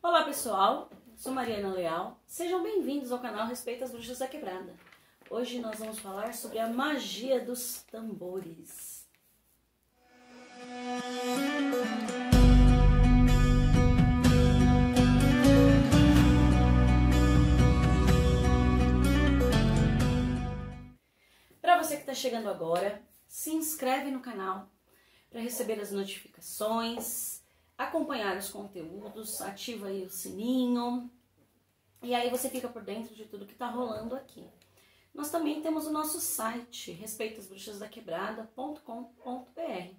Olá pessoal, sou Mariana Leal, sejam bem-vindos ao canal Respeita as Bruxas da Quebrada. Hoje nós vamos falar sobre a magia dos tambores. Para você que está chegando agora, se inscreve no canal para receber as notificações, acompanhar os conteúdos, ativa aí o sininho e aí você fica por dentro de tudo que está rolando aqui. Nós também temos o nosso site, respeitaasbruxasdaquebrada.com.br.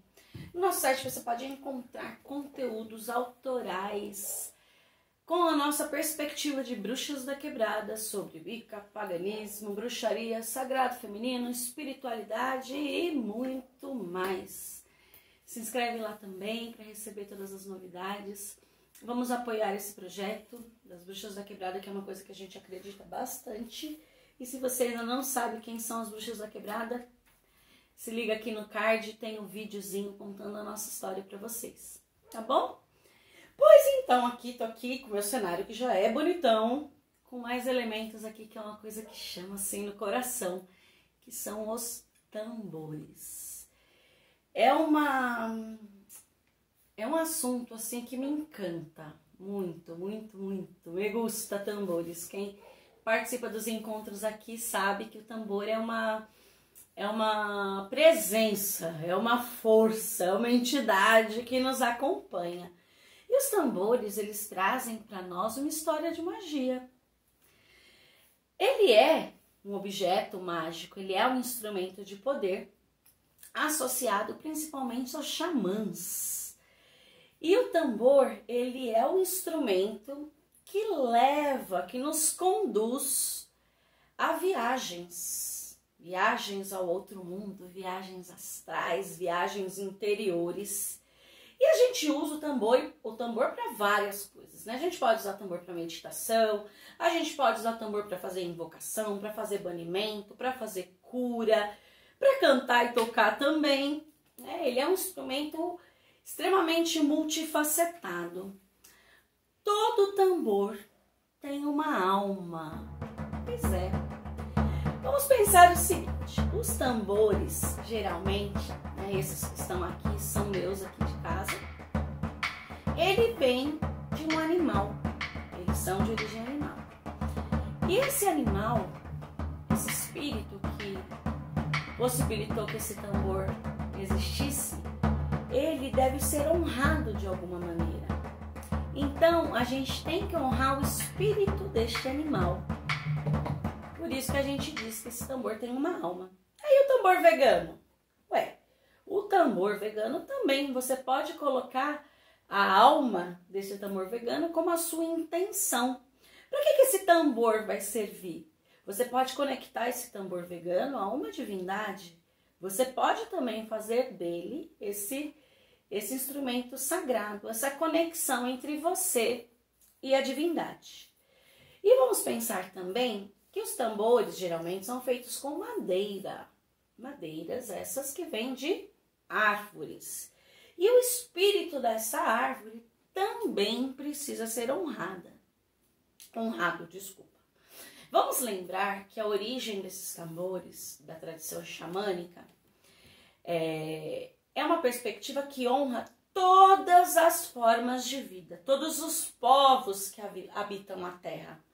No nosso site você pode encontrar conteúdos autorais com a nossa perspectiva de bruxas da quebrada sobre Wicca, paganismo, bruxaria, sagrado feminino, espiritualidade e muito mais. Se inscreve lá também para receber todas as novidades. Vamos apoiar esse projeto das Bruxas da Quebrada, que é uma coisa que a gente acredita bastante. E se você ainda não sabe quem são as Bruxas da Quebrada, se liga aqui no card, tem um videozinho contando a nossa história para vocês, tá bom? Pois então, tô aqui com o meu cenário que já é bonitão, com mais elementos aqui, que é uma coisa que chama assim no coração, que são os tambores. É um assunto assim que me encanta muito, muito, muito. Me gusta tambores. Quem participa dos encontros aqui sabe que o tambor é uma presença, é uma força, é uma entidade que nos acompanha. E os tambores, eles trazem para nós uma história de magia. Ele é um objeto mágico, ele é um instrumento de poder associado principalmente aos xamãs. E o tambor, ele é um instrumento que nos conduz a viagens ao outro mundo, viagens astrais, viagens interiores. E a gente usa o tambor para várias coisas, né? A gente pode usar o tambor para meditação, a gente pode usar o tambor para fazer invocação, para fazer banimento, para fazer cura, para cantar e tocar também, né? Ele é um instrumento extremamente multifacetado. Todo tambor tem uma alma. Pois é. Vamos pensar o seguinte, os tambores, geralmente, né, esses que estão aqui, são meus aqui de casa, ele vem de um animal, eles são de origem animal. E esse animal, esse espírito que possibilitou que esse tambor existisse, ele deve ser honrado de alguma maneira. Então, a gente tem que honrar o espírito deste animal. Por isso que a gente diz que esse tambor tem uma alma. Aí o tambor vegano? O tambor vegano também, você pode colocar a alma desse tambor vegano como a sua intenção. Para que esse tambor vai servir? Você pode conectar esse tambor vegano a uma divindade. Você pode também fazer dele esse instrumento sagrado, essa conexão entre você e a divindade. E vamos pensar também que os tambores geralmente são feitos com madeira. Madeiras essas que vêm de árvores. E o espírito dessa árvore também precisa ser honrado. Vamos lembrar que a origem desses tambores, da tradição xamânica, é uma perspectiva que honra todas as formas de vida, todos os povos que habitam a Terra.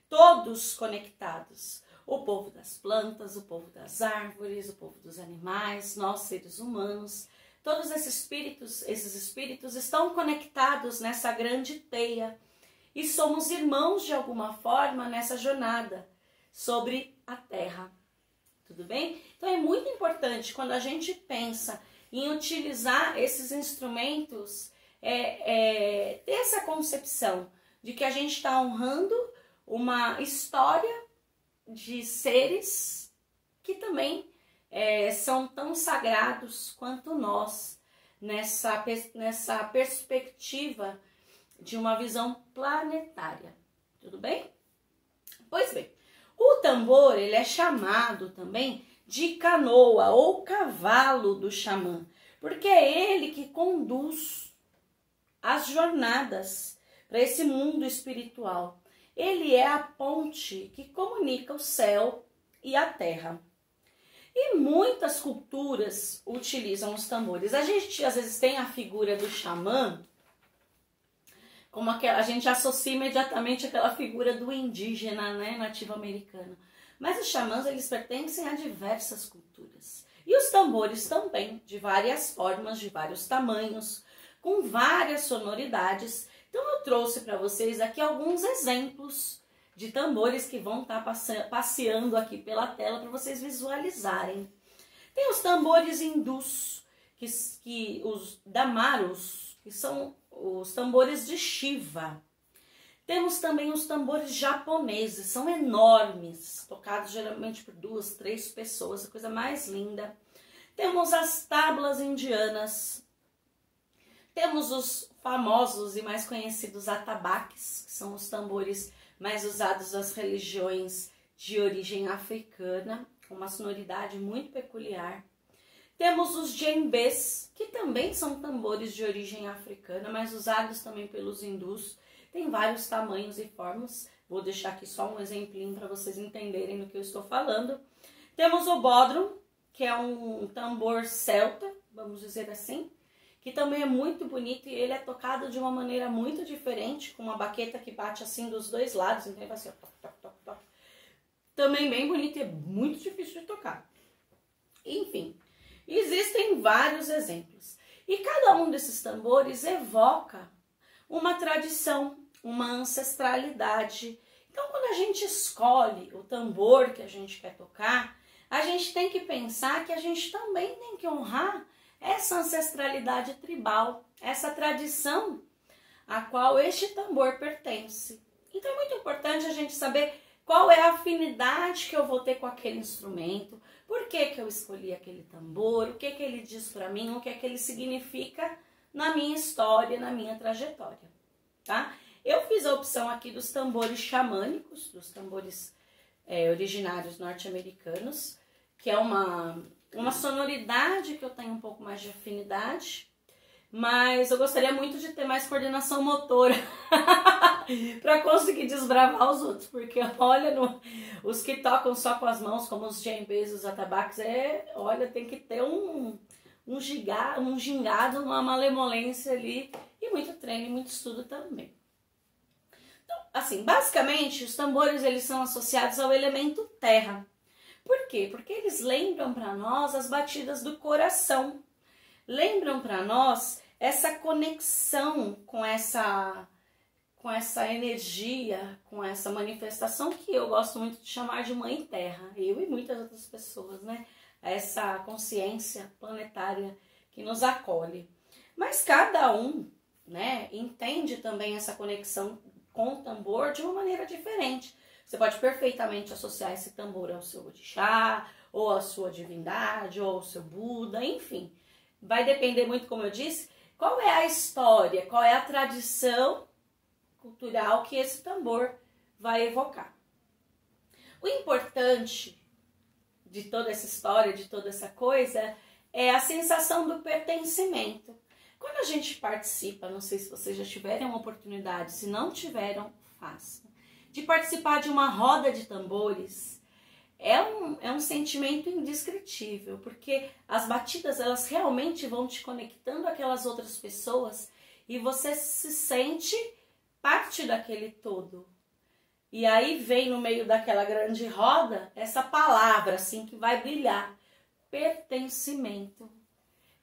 Todos conectados, o povo das plantas, o povo das árvores, o povo dos animais, nós seres humanos, todos esses espíritos estão conectados nessa grande teia e somos irmãos de alguma forma nessa jornada sobre a Terra, tudo bem? Então é muito importante quando a gente pensa em utilizar esses instrumentos, ter essa concepção de que a gente está honrando uma história de seres que também são tão sagrados quanto nós, nessa perspectiva de uma visão planetária, tudo bem? Pois bem, o tambor, ele é chamado também de canoa ou cavalo do xamã, porque é ele que conduz as jornadas para esse mundo espiritual. Ele é a ponte que comunica o céu e a terra. E muitas culturas utilizam os tambores. A gente às vezes tem a figura do xamã, como a gente associa imediatamente aquela figura do indígena, né, nativo americano. Mas os xamãs, eles pertencem a diversas culturas. E os tambores também, de várias formas, de vários tamanhos, com várias sonoridades. Então eu trouxe para vocês aqui alguns exemplos de tambores que vão estar passeando aqui pela tela para vocês visualizarem. Tem os tambores hindus, os damaros, que são os tambores de Shiva. Temos também os tambores japoneses, são enormes, tocados geralmente por 2, 3 pessoas, a coisa mais linda. Temos as tablas indianas. Temos os famosos e mais conhecidos atabaques, que são os tambores mais usados nas religiões de origem africana, com uma sonoridade muito peculiar. Temos os djembes, que também são tambores de origem africana, mas usados também pelos hindus. Tem vários tamanhos e formas. Vou deixar aqui só um exemplinho para vocês entenderem do que eu estou falando. Temos o bodhrum, que é um tambor celta, vamos dizer assim, que também é muito bonito e ele é tocado de uma maneira muito diferente, com uma baqueta que bate assim dos dois lados, então ele vai assim, ó, toc, toc, toc, toc. Também bem bonito e é muito difícil de tocar. Enfim, existem vários exemplos. E cada um desses tambores evoca uma tradição, uma ancestralidade. Então, quando a gente escolhe o tambor que a gente quer tocar, a gente tem que pensar que a gente também tem que honrar essa ancestralidade tribal, essa tradição a qual este tambor pertence. Então é muito importante a gente saber qual é a afinidade que eu vou ter com aquele instrumento, por que que eu escolhi aquele tambor, o que que ele diz para mim, o que é que ele significa na minha história, na minha trajetória, tá? Eu fiz a opção aqui dos tambores xamânicos, dos tambores originários norte-americanos, que é uma sonoridade que eu tenho um pouco mais de afinidade, mas eu gostaria muito de ter mais coordenação motora para conseguir desbravar os outros, porque olha, os que tocam só com as mãos, como os djembes, os atabaques, olha, tem que ter um gingado, uma malemolência ali, e muito treino e muito estudo também. Então, assim, basicamente, os tambores eles são associados ao elemento terra. Por quê? Porque eles lembram para nós as batidas do coração. Lembram para nós essa conexão com essa energia, com essa manifestação que eu gosto muito de chamar de Mãe Terra. Eu e muitas outras pessoas, né? Essa consciência planetária que nos acolhe. Mas cada um, né, entende também essa conexão com o tambor de uma maneira diferente. Você pode perfeitamente associar esse tambor ao seu orixá, ou à sua divindade, ou ao seu Buda, enfim. Vai depender muito, como eu disse, qual é a história, qual é a tradição cultural que esse tambor vai evocar. O importante de toda essa história, de toda essa coisa, é a sensação do pertencimento. Quando a gente participa, não sei se vocês já tiveram uma oportunidade, se não tiveram, façam, de participar de uma roda de tambores, é um sentimento indescritível, porque as batidas, elas realmente vão te conectando àquelas outras pessoas e você se sente parte daquele todo. E aí vem no meio daquela grande roda essa palavra assim que vai brilhar, pertencimento.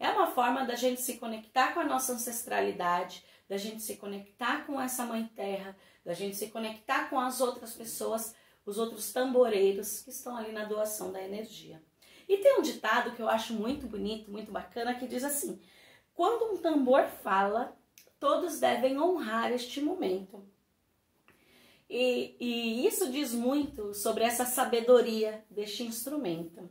É uma forma da gente se conectar com a nossa ancestralidade, da gente se conectar com essa Mãe Terra, da gente se conectar com as outras pessoas, os outros tamboreiros que estão ali na doação da energia. E tem um ditado que eu acho muito bonito, muito bacana, que diz assim: quando um tambor fala, todos devem honrar este momento. E isso diz muito sobre essa sabedoria deste instrumento.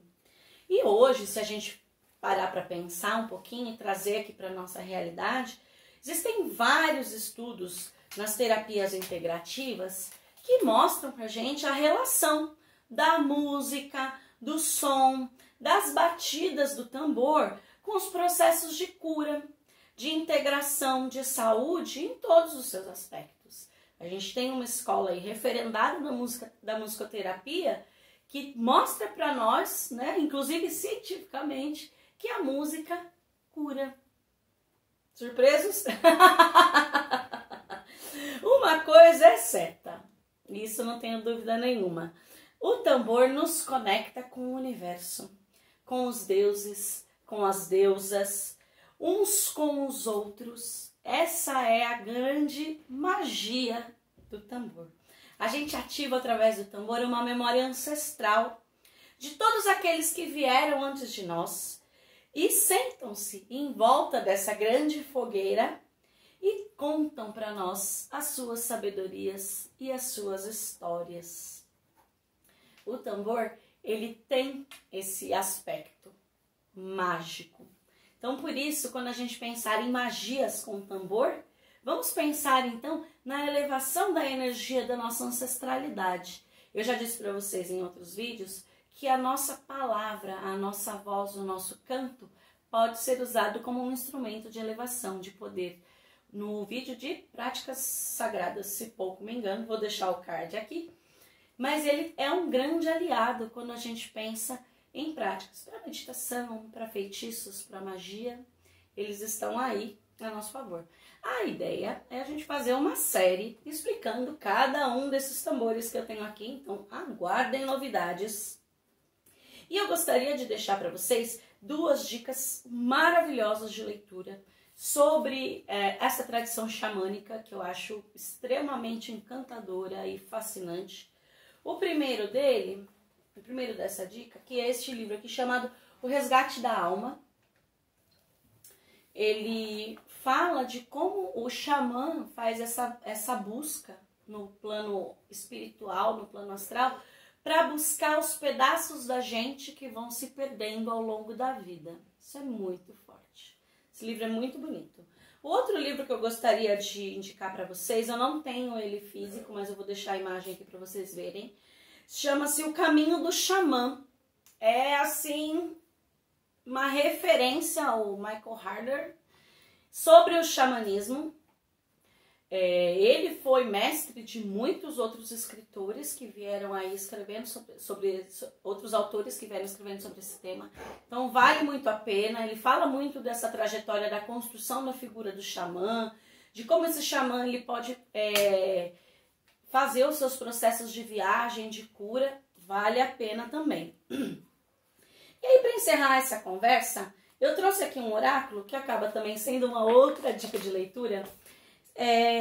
E hoje, se a gente parar para pensar um pouquinho e trazer aqui para a nossa realidade, existem vários estudos nas terapias integrativas que mostram para a gente a relação da música, do som, das batidas do tambor com os processos de cura, de integração, de saúde em todos os seus aspectos. A gente tem uma escola aí referendada da musicoterapia que mostra para nós, né, inclusive cientificamente, que a música cura. Surpresos? Uma coisa é certa, isso não tenho dúvida nenhuma. O tambor nos conecta com o universo, com os deuses, com as deusas, uns com os outros. Essa é a grande magia do tambor. A gente ativa através do tambor uma memória ancestral de todos aqueles que vieram antes de nós e sentam-se em volta dessa grande fogueira e contam para nós as suas sabedorias e as suas histórias. O tambor, ele tem esse aspecto mágico. Então, por isso, quando a gente pensar em magias com tambor, vamos pensar, então, na elevação da energia da nossa ancestralidade. Eu já disse para vocês em outros vídeos que a nossa palavra, a nossa voz, o nosso canto pode ser usado como um instrumento de elevação, de poder. No vídeo de práticas sagradas, se pouco me engano, vou deixar o card aqui, mas ele é um grande aliado quando a gente pensa em práticas para meditação, para feitiços, para magia, eles estão aí a nosso favor. A ideia é a gente fazer uma série explicando cada um desses tambores que eu tenho aqui, então aguardem novidades. E eu gostaria de deixar para vocês 2 dicas maravilhosas de leitura sobre essa tradição xamânica que eu acho extremamente encantadora e fascinante. O primeiro dessa dica, que é este livro aqui chamado O Resgate da Alma. Ele fala de como o xamã faz essa busca no plano espiritual, no plano astral, para buscar os pedaços da gente que vão se perdendo ao longo da vida. Isso é muito forte. Esse livro é muito bonito. O outro livro que eu gostaria de indicar para vocês, eu não tenho ele físico, mas eu vou deixar a imagem aqui para vocês verem. Chama-se O Caminho do Xamã. É, assim, uma referência ao Michael Harder sobre o xamanismo. Ele foi mestre de muitos outros escritores que vieram aí escrevendo sobre outros autores que vieram escrevendo sobre esse tema. Então vale muito a pena. Ele fala muito dessa trajetória da construção da figura do xamã, de como esse xamã ele pode fazer os seus processos de viagem, de cura. Vale a pena também. E aí, para encerrar essa conversa, eu trouxe aqui um oráculo que acaba também sendo uma outra dica de leitura.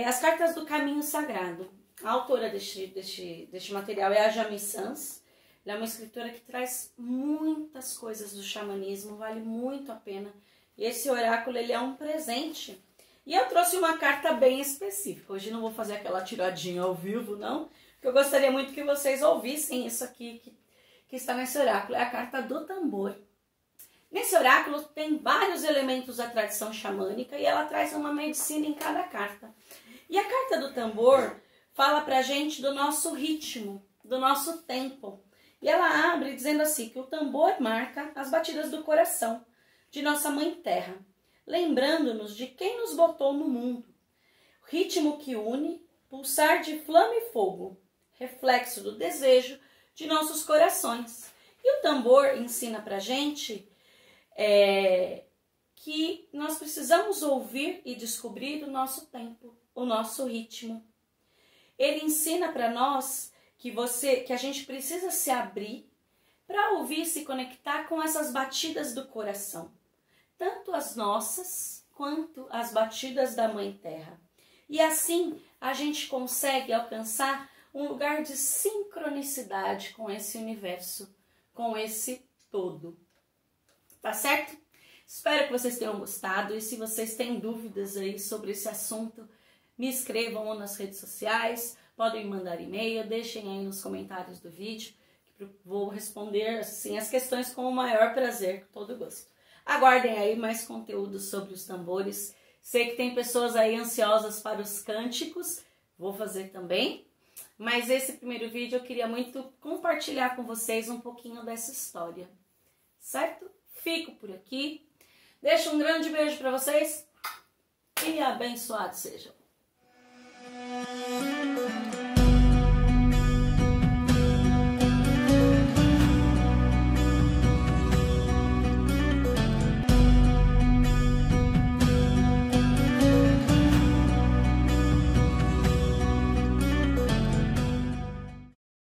As cartas do caminho sagrado. A autora deste material é a Jamie Sams. Ela é uma escritora que traz muitas coisas do xamanismo, vale muito a pena. E esse oráculo ele é um presente. E eu trouxe uma carta bem específica. Hoje não vou fazer aquela tiradinha ao vivo, não. Porque eu gostaria muito que vocês ouvissem isso aqui que está nesse oráculo. É a carta do tambor. Nesse oráculo tem vários elementos da tradição xamânica e ela traz uma medicina em cada carta. E a carta do tambor fala pra gente do nosso ritmo, do nosso tempo. E ela abre dizendo assim que o tambor marca as batidas do coração de nossa Mãe Terra, lembrando-nos de quem nos botou no mundo. Ritmo que une, pulsar de flama e fogo, reflexo do desejo de nossos corações. E o tambor ensina pra gente que nós precisamos ouvir e descobrir o nosso tempo, o nosso ritmo. Ele ensina para nós que a gente precisa se abrir para ouvir e se conectar com essas batidas do coração, tanto as nossas quanto as batidas da Mãe Terra. E assim a gente consegue alcançar um lugar de sincronicidade com esse universo, com esse todo. Tá certo? Espero que vocês tenham gostado e se vocês têm dúvidas aí sobre esse assunto, me escrevam ou nas redes sociais, podem mandar e-mail, deixem aí nos comentários do vídeo, que eu vou responder assim as questões com o maior prazer, com todo gosto. Aguardem aí mais conteúdo sobre os tambores. Sei que tem pessoas aí ansiosas para os cânticos, vou fazer também. Mas esse primeiro vídeo eu queria muito compartilhar com vocês um pouquinho dessa história, certo? Fico por aqui. Deixo um grande beijo para vocês e abençoados sejam.